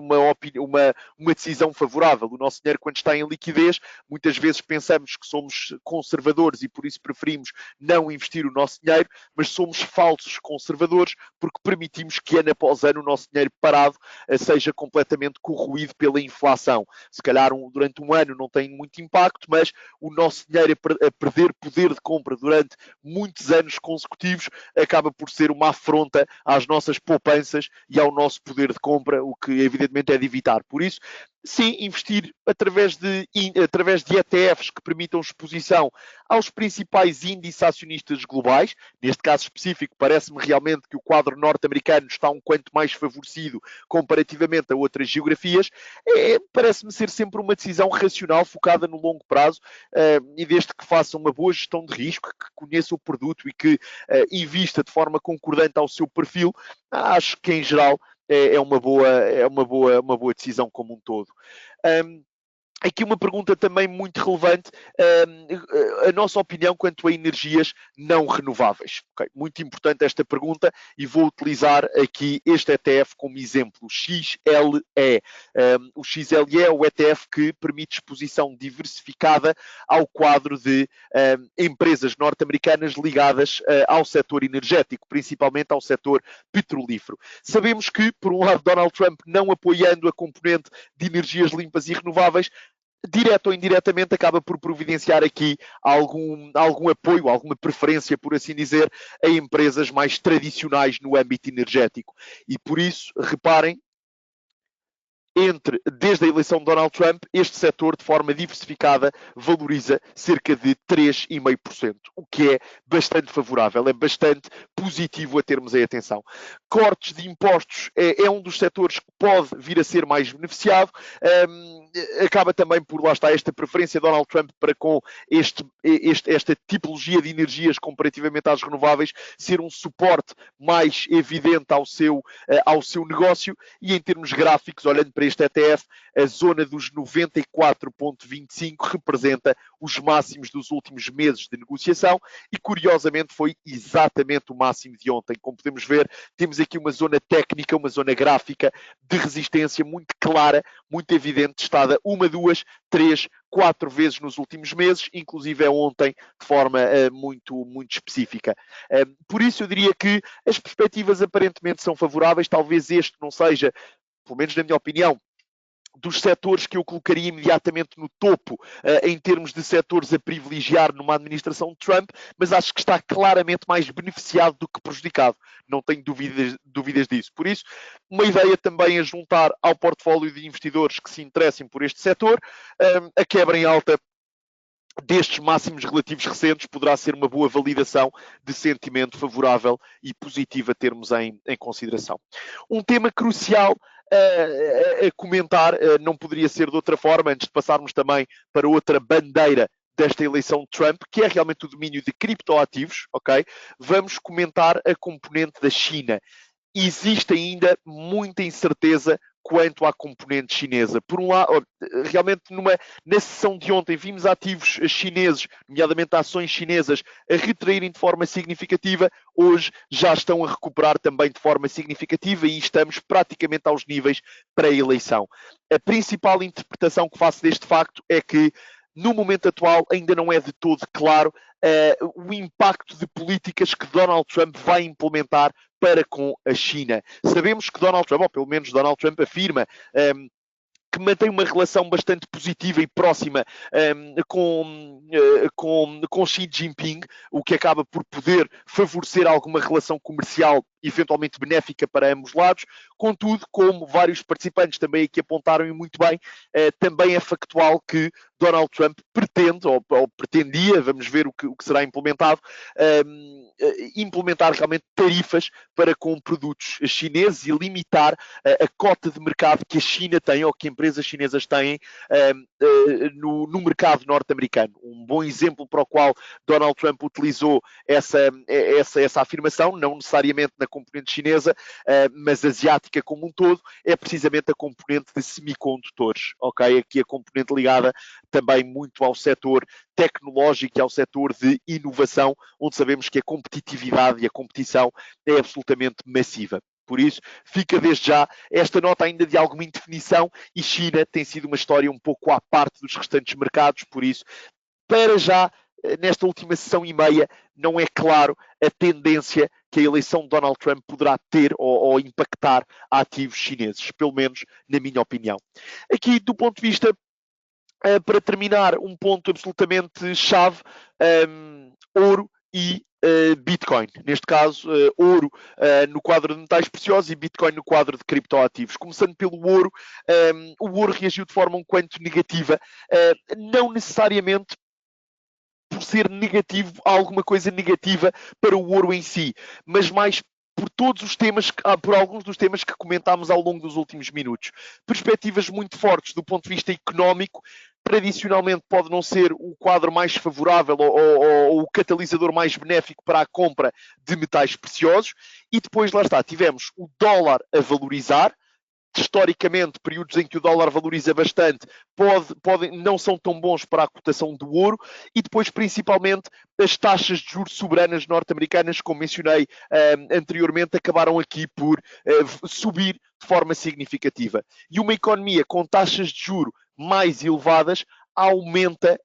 decisão favorável. O nosso dinheiro, quando está em liquidez, muitas vezes pensamos que somos conservadores e por isso preferimos não investir o nosso dinheiro, mas somos falsos conservadores porque permitimos que ano após ano o nosso dinheiro parado seja completamente corroído pela inflação. Se calhar durante um ano não tem muito impacto, mas o nosso dinheiro a perder poder de compra durante muitos anos consecutivos acaba por ser uma afronta às nossas poupanças e ao nosso poder de compra, o que evidentemente é de evitar. Por isso, sim, investir através de ETFs que permitam exposição aos principais índices acionistas globais. Neste caso específico, parece-me realmente que o quadro norte-americano está um quanto mais favorecido comparativamente a outras geografias. Parece-me ser sempre uma decisão racional, focada no longo prazo, e desde que faça uma boa gestão de risco, que conheça o produto e que invista de forma concordante ao seu perfil, acho que em geral é uma boa decisão como um todo. Aqui uma pergunta também muito relevante, a nossa opinião quanto a energias não renováveis. Okay? Muito importante esta pergunta e vou utilizar aqui este ETF como exemplo, o XLE. O XLE é o ETF que permite exposição diversificada ao quadro de empresas norte-americanas ligadas ao setor energético, principalmente ao setor petrolífero. Sabemos que, por um lado, Donald Trump não apoiando a componente de energias limpas e renováveis, direto ou indiretamente acaba por providenciar aqui algum apoio, alguma preferência, por assim dizer, a empresas mais tradicionais no âmbito energético. E por isso, reparem, desde a eleição de Donald Trump, este setor, de forma diversificada, valoriza cerca de 3,5%, o que é bastante favorável, é bastante positivo a termos em atenção. Cortes de impostos é um dos setores que pode vir a ser mais beneficiado. Acaba também por, lá está, esta preferência de Donald Trump para com esta tipologia de energias comparativamente às renováveis ser um suporte mais evidente ao seu negócio. E em termos gráficos, olhando para este ETF, a zona dos 94,25 representa os máximos dos últimos meses de negociação e, curiosamente, foi exatamente o máximo de ontem. Como podemos ver, temos aqui uma zona técnica, uma zona gráfica de resistência muito clara, muito evidente, testada 1, 2, 3, 4 vezes nos últimos meses, inclusive ontem, de forma muito específica. Por isso, eu diria que as perspectivas aparentemente são favoráveis. Talvez este não seja, pelo menos na minha opinião, dos setores que eu colocaria imediatamente no topo em termos de setores a privilegiar numa administração de Trump, mas acho que está claramente mais beneficiado do que prejudicado. Não tenho dúvidas disso. Por isso, uma ideia também a juntar ao portfólio de investidores que se interessem por este setor, a quebra em alta destes máximos relativos recentes poderá ser uma boa validação de sentimento favorável e positivo a termos em consideração. Um tema crucial a comentar, não poderia ser de outra forma, antes de passarmos também para outra bandeira desta eleição de Trump, que é realmente o domínio de criptoativos, ok? Vamos comentar a componente da China. Existe ainda muita incerteza quanto à componente chinesa. Por um lado, realmente na sessão de ontem vimos ativos chineses, nomeadamente ações chinesas, a retraírem de forma significativa. Hoje já estão a recuperar também de forma significativa e estamos praticamente aos níveis pré-eleição. A principal interpretação que faço deste facto é que no momento atual ainda não é de todo claro o impacto de políticas que Donald Trump vai implementar para com a China. Sabemos que Donald Trump, ou pelo menos Donald Trump afirma, que mantém uma relação bastante positiva e próxima com Xi Jinping, o que acaba por poder favorecer alguma relação comercial eventualmente benéfica para ambos lados. Contudo, como vários participantes também aqui apontaram e muito bem, também é factual que Donald Trump pretende, ou pretendia, vamos ver o que será implementado, implementar realmente tarifas para com produtos chineses e limitar a cota de mercado que a China tem, ou que empresas chinesas têm no mercado norte-americano. Um bom exemplo para o qual Donald Trump utilizou essa afirmação, não necessariamente na componente chinesa, mas asiática como um todo, é precisamente a componente de semicondutores, ok? Aqui a componente ligada também muito ao setor tecnológico e ao setor de inovação, onde sabemos que a competitividade e a competição é absolutamente massiva. Por isso, fica desde já esta nota ainda de alguma indefinição, e China tem sido uma história um pouco à parte dos restantes mercados, por isso, para já, nesta última sessão e meia, não é claro a tendência que a eleição de Donald Trump poderá ter ou impactar ativos chineses, pelo menos na minha opinião. Aqui, do ponto de vista, para terminar, um ponto absolutamente chave, ouro e Bitcoin. Neste caso, ouro no quadro de metais preciosos e Bitcoin no quadro de criptoativos. Começando pelo ouro, o ouro reagiu de forma um quanto negativa, não necessariamente por ser negativo, alguma coisa negativa para o ouro em si, mas mais por todos os temas, por alguns dos temas que comentámos ao longo dos últimos minutos. Perspectivas muito fortes do ponto de vista económico, tradicionalmente pode não ser o quadro mais favorável ou o catalisador mais benéfico para a compra de metais preciosos, e depois, lá está, tivemos o dólar a valorizar. Historicamente, períodos em que o dólar valoriza bastante não são tão bons para a cotação do ouro, e depois, principalmente, as taxas de juros soberanas norte-americanas, como mencionei anteriormente, acabaram aqui por subir de forma significativa. E uma economia com taxas de juro mais elevadas aumenta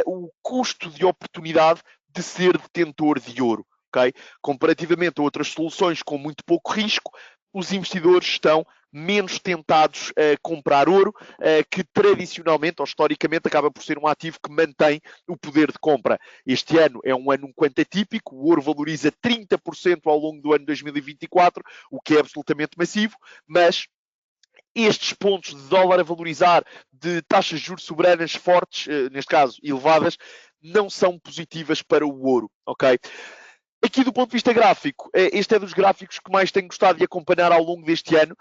o custo de oportunidade de ser detentor de ouro. Okay? Comparativamente a outras soluções com muito pouco risco, os investidores estão menos tentados a comprar ouro, que tradicionalmente ou historicamente acaba por ser um ativo que mantém o poder de compra. Este ano é um ano um quanto atípico, o ouro valoriza 30% ao longo do ano 2024, o que é absolutamente massivo, mas estes pontos de dólar a valorizar, de taxas de juros soberanas fortes, neste caso elevadas, não são positivas para o ouro, ok? Aqui do ponto de vista gráfico, este é dos gráficos que mais tenho gostado de acompanhar ao longo deste ano,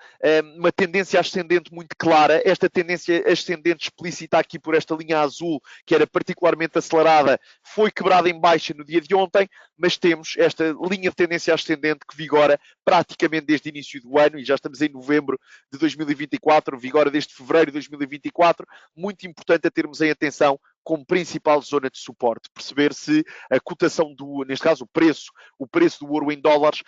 uma tendência ascendente muito clara. Esta tendência ascendente explícita aqui por esta linha azul, que era particularmente acelerada, foi quebrada em baixa no dia de ontem, mas temos esta linha de tendência ascendente que vigora praticamente desde o início do ano, e já estamos em novembro de 2024, vigora desde fevereiro de 2024, muito importante a termos em atenção como principal zona de suporte, perceber se a cotação neste caso o preço do ouro em dólares,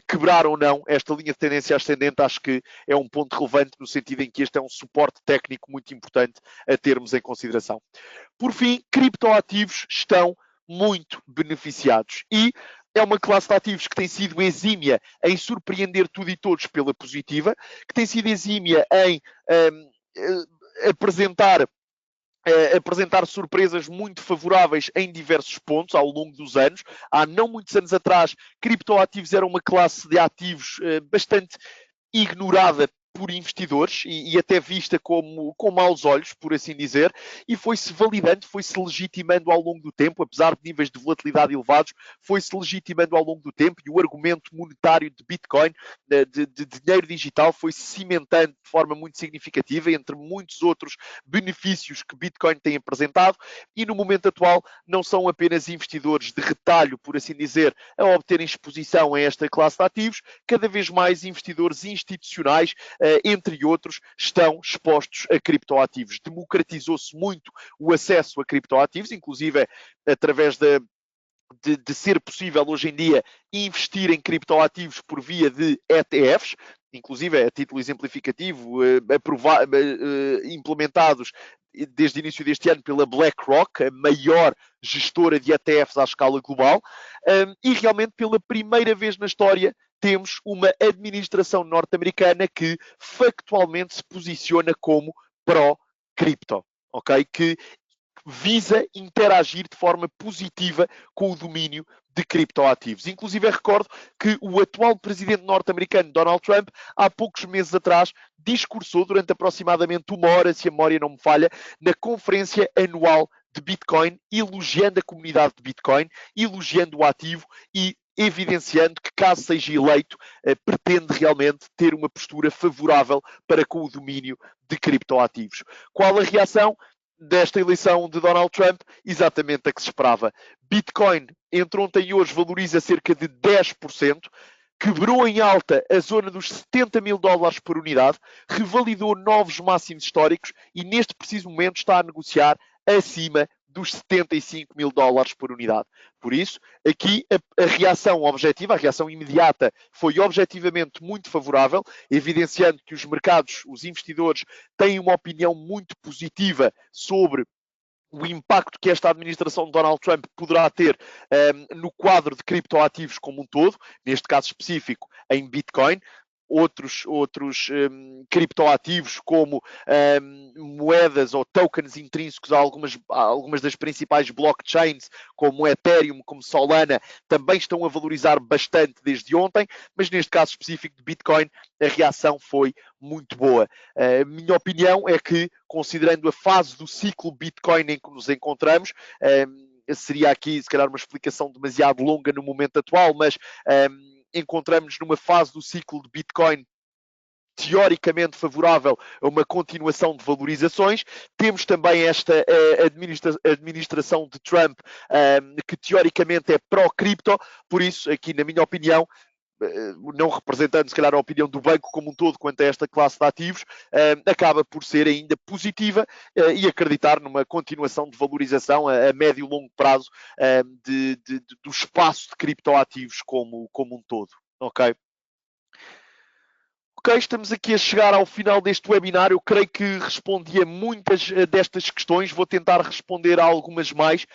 quebrar ou não esta linha de tendência ascendente. Acho que é um ponto relevante no sentido em que este é um suporte técnico muito importante a termos em consideração. Por fim, criptoativos estão muito beneficiados e é uma classe de ativos que tem sido exímia em surpreender tudo e todos pela positiva, que tem sido exímia em apresentar surpresas muito favoráveis em diversos pontos ao longo dos anos. Há não muitos anos atrás, criptoativos era uma classe de ativos bastante ignorada por investidores e até vista com maus olhos, por assim dizer, e foi-se validando, foi-se legitimando ao longo do tempo, apesar de níveis de volatilidade elevados, foi-se legitimando ao longo do tempo, e o argumento monetário de Bitcoin, de dinheiro digital, foi-se cimentando de forma muito significativa, entre muitos outros benefícios que Bitcoin tem apresentado, e no momento atual não são apenas investidores de retalho, por assim dizer, a obterem exposição a esta classe de ativos, cada vez mais investidores institucionais entre outros, estão expostos a criptoativos. Democratizou-se muito o acesso a criptoativos, inclusive através de ser possível hoje em dia investir em criptoativos por via de ETFs, inclusive a título exemplificativo, implementados desde o início deste ano pela BlackRock, a maior gestora de ETFs à escala global, e realmente pela primeira vez na história temos uma administração norte-americana que factualmente se posiciona como pró-cripto, ok? Que visa interagir de forma positiva com o domínio de criptoativos. Inclusive, recordo que o atual presidente norte-americano, Donald Trump, há poucos meses atrás, discursou durante aproximadamente 1 hora, se a memória não me falha, na conferência anual de Bitcoin, elogiando a comunidade de Bitcoin, elogiando o ativo e evidenciando que, caso seja eleito, pretende realmente ter uma postura favorável para com o domínio de criptoativos. Qual a reação desta eleição de Donald Trump? Exatamente a que se esperava. Bitcoin, entre ontem e hoje, valoriza cerca de 10%, quebrou em alta a zona dos 70 mil dólares por unidade, revalidou novos máximos históricos e neste preciso momento está a negociar acima dos 75 mil dólares por unidade. Por isso, aqui a reação objetiva, a reação imediata, foi objetivamente muito favorável, evidenciando que os mercados, os investidores, têm uma opinião muito positiva sobre o impacto que esta administração de Donald Trump poderá ter no quadro de criptoativos como um todo, neste caso específico em Bitcoin. Outros criptoativos como moedas ou tokens intrínsecos a algumas das principais blockchains, como Ethereum, como Solana, também estão a valorizar bastante desde ontem, mas neste caso específico de Bitcoin, a reação foi muito boa. A minha opinião é que, considerando a fase do ciclo Bitcoin em que nos encontramos, seria aqui, se calhar, uma explicação demasiado longa no momento atual, mas encontramos numa fase do ciclo de Bitcoin teoricamente favorável a uma continuação de valorizações. Temos também esta administração de Trump, que teoricamente é pró-cripto, por isso, aqui na minha opinião, não representando se calhar a opinião do banco como um todo quanto a esta classe de ativos, acaba por ser ainda positiva e acreditar numa continuação de valorização a médio e longo prazo do espaço de criptoativos como um todo. Ok? Ok, estamos aqui a chegar ao final deste webinar. Eu creio que respondi a muitas destas questões. Vou tentar responder a algumas mais.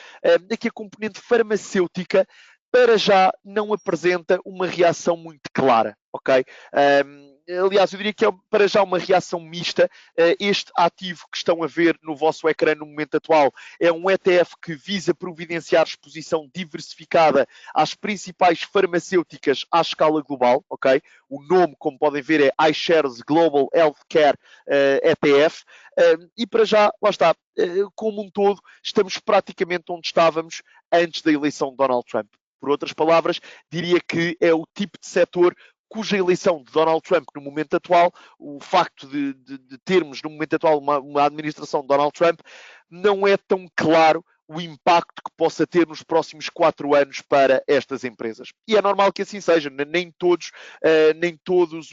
Aqui a componente farmacêutica, para já, não apresenta uma reação muito clara, ok? Aliás, eu diria que é para já uma reação mista. Este ativo que estão a ver no vosso ecrã no momento atual é um ETF que visa providenciar exposição diversificada às principais farmacêuticas à escala global, ok? O nome, como podem ver, é iShares Global Healthcare ETF. E para já, lá está, como um todo, estamos praticamente onde estávamos antes da eleição de Donald Trump. Por outras palavras, diria que é o tipo de setor cuja eleição de Donald Trump no momento atual, o facto de termos no momento atual uma administração de Donald Trump, não é tão claro o impacto que possa ter nos próximos 4 anos para estas empresas. E é normal que assim seja, nem todos nem todos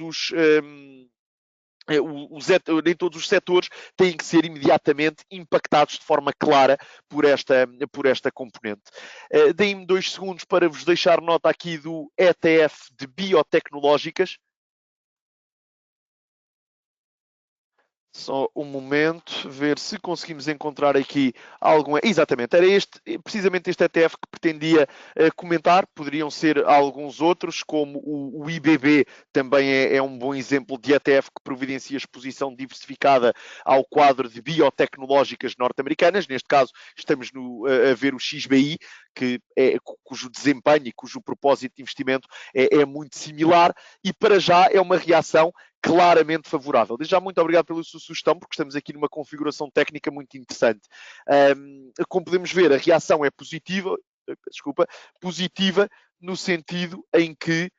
os setores têm que ser imediatamente impactados de forma clara por esta componente. Deem-me 2 segundos para vos deixar nota aqui do ETF de biotecnológicas. Só um momento, ver se conseguimos encontrar aqui algum... Exatamente, era precisamente este ETF que pretendia comentar. Poderiam ser alguns outros, como o IBB, também é um bom exemplo de ETF que providencia exposição diversificada ao quadro de biotecnológicas norte-americanas. Neste caso, estamos a ver o XBI, cujo desempenho e cujo propósito de investimento é muito similar, e para já é uma reação claramente favorável. Desde já, muito obrigado pela sua sugestão, porque estamos aqui numa configuração técnica muito interessante. Como podemos ver, a reação é positiva no sentido em que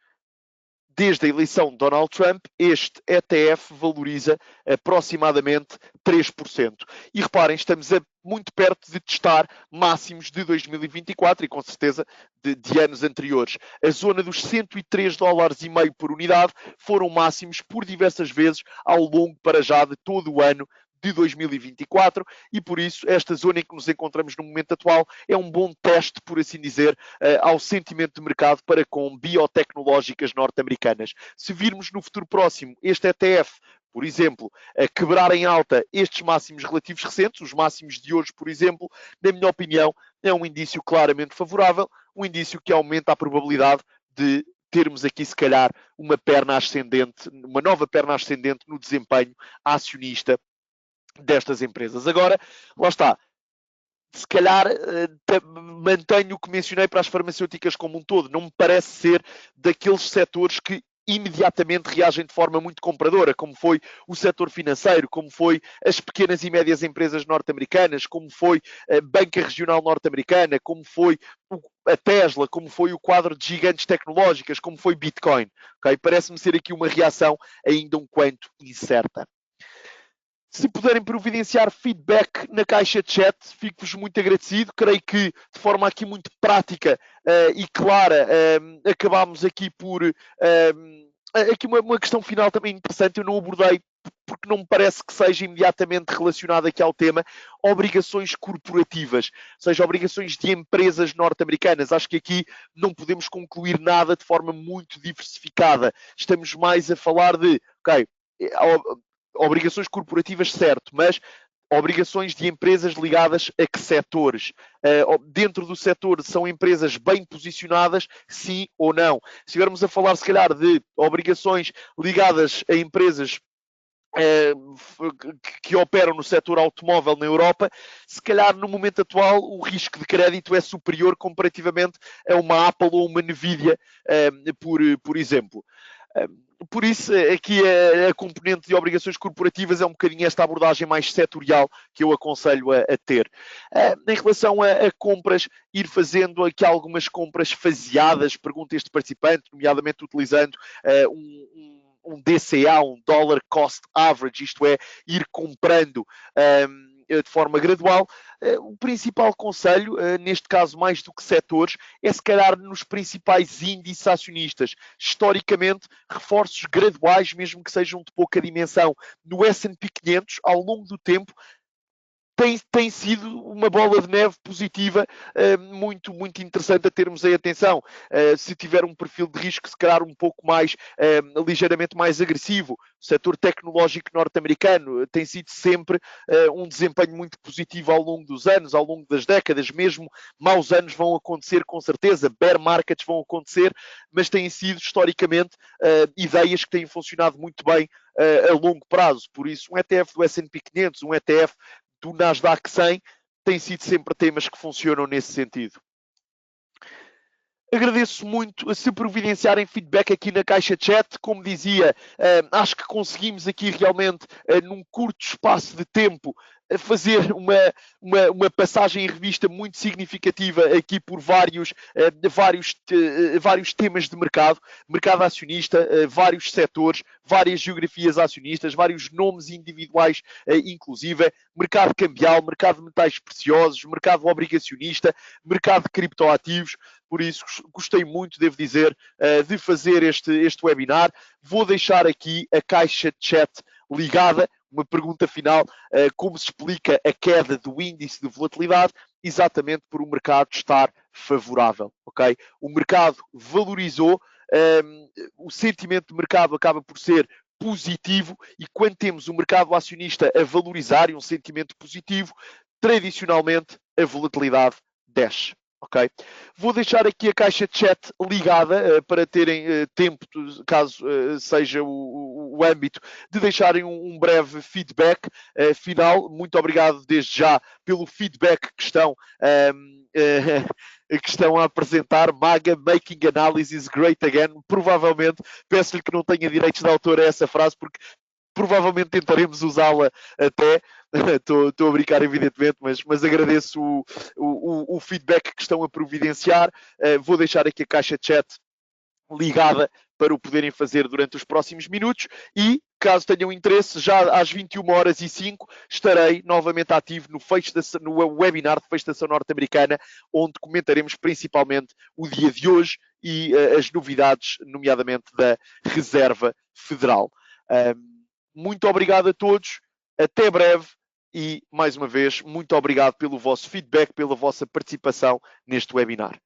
desde a eleição de Donald Trump, este ETF valoriza aproximadamente 3%. E reparem, estamos muito perto de testar máximos de 2024 e com certeza de anos anteriores. A zona dos $103,5 por unidade foram máximos por diversas vezes ao longo para já de todo o ano de 2024 e por isso esta zona em que nos encontramos no momento atual é um bom teste, por assim dizer, ao sentimento de mercado para com biotecnológicas norte-americanas. Se virmos no futuro próximo este ETF, por exemplo, a quebrar em alta estes máximos relativos recentes, os máximos de hoje, por exemplo, na minha opinião, é um indício claramente favorável, um indício que aumenta a probabilidade de termos aqui, se calhar, uma perna ascendente, uma nova perna ascendente no desempenho acionista destas empresas. Agora, lá está. Se calhar mantenho o que mencionei para as farmacêuticas como um todo. Não me parece ser daqueles setores que imediatamente reagem de forma muito compradora, como foi o setor financeiro, como foi as pequenas e médias empresas norte-americanas, como foi a banca regional norte-americana, como foi a Tesla, como foi o quadro de gigantes tecnológicas, como foi Bitcoin. Okay? Parece-me ser aqui uma reação ainda um quanto incerta. Se puderem providenciar feedback na caixa de chat, fico-vos muito agradecido. Creio que, de forma aqui muito prática e clara, acabámos aqui por... aqui uma questão final também interessante, eu não abordei porque não me parece que seja imediatamente relacionada aqui ao tema, obrigações corporativas, ou seja, obrigações de empresas norte-americanas. Acho que aqui não podemos concluir nada de forma muito diversificada. Estamos mais a falar de, ok, obrigações corporativas, certo, mas obrigações de empresas ligadas a que setores? Dentro do setor são empresas bem posicionadas, sim ou não? Se estivermos a falar, se calhar, de obrigações ligadas a empresas que operam no setor automóvel na Europa, se calhar no momento atual o risco de crédito é superior comparativamente a uma Apple ou uma Nvidia, por exemplo. Por isso, aqui a componente de obrigações corporativas é um bocadinho esta abordagem mais setorial que eu aconselho a ter. Em relação a compras, ir fazendo aqui algumas compras faseadas, pergunta este participante, nomeadamente utilizando um DCA, um Dollar Cost Average, isto é, ir comprando de forma gradual. O principal conselho, neste caso mais do que setores, é se calhar nos principais índices acionistas. Historicamente, reforços graduais, mesmo que sejam de pouca dimensão. No S&P 500, ao longo do tempo, tem sido uma bola de neve positiva, muito, muito interessante a termos aí atenção. Se tiver um perfil de risco, se calhar um pouco mais, ligeiramente mais agressivo, o setor tecnológico norte-americano tem sido sempre um desempenho muito positivo ao longo dos anos, ao longo das décadas. Mesmo maus anos vão acontecer com certeza, bear markets vão acontecer, mas têm sido historicamente ideias que têm funcionado muito bem a longo prazo. Por isso, um ETF do S&P 500, um ETF do Nasdaq 100, tem sido sempre temas que funcionam nesse sentido. Agradeço muito se providenciarem feedback aqui na caixa de chat. Como dizia, acho que conseguimos aqui realmente, num curto espaço de tempo, fazer uma passagem em revista muito significativa aqui por vários temas de mercado acionista, vários setores, várias geografias acionistas, vários nomes individuais, inclusive, mercado cambial, mercado de metais preciosos, mercado obrigacionista, mercado de criptoativos. Por isso, gostei muito, devo dizer, de fazer este webinar. Vou deixar aqui a caixa de chat ligada. Uma pergunta final, como se explica a queda do índice de volatilidade? Exatamente por o mercado estar favorável, ok? O mercado valorizou, o sentimento de mercado acaba por ser positivo e quando temos o mercado acionista a valorizar e um sentimento positivo, tradicionalmente a volatilidade desce. Ok? Vou deixar aqui a caixa de chat ligada para terem tempo, caso seja o âmbito, de deixarem um breve feedback final. Muito obrigado desde já pelo feedback que estão a apresentar. Maga, making analysis great again. Provavelmente, peço-lhe que não tenha direitos de autor a essa frase, porque provavelmente tentaremos usá-la até. Estou a brincar, evidentemente, mas agradeço o feedback que estão a providenciar. Vou deixar aqui a caixa de chat ligada para o poderem fazer durante os próximos minutos e, caso tenham interesse, já às 21h05 estarei novamente ativo no webinar de fecho da ação norte-americana, onde comentaremos principalmente o dia de hoje e as novidades, nomeadamente da Reserva Federal. Muito obrigado a todos, até breve e, mais uma vez, muito obrigado pelo vosso feedback, pela vossa participação neste webinar.